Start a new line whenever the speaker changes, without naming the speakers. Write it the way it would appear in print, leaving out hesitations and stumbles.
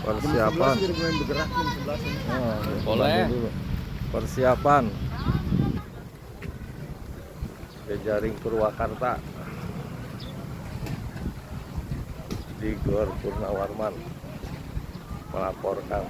Persiapan.
Boleh.
Dulu. Persiapan Jejaring Purwakarta di Gor Purnawarman melaporkan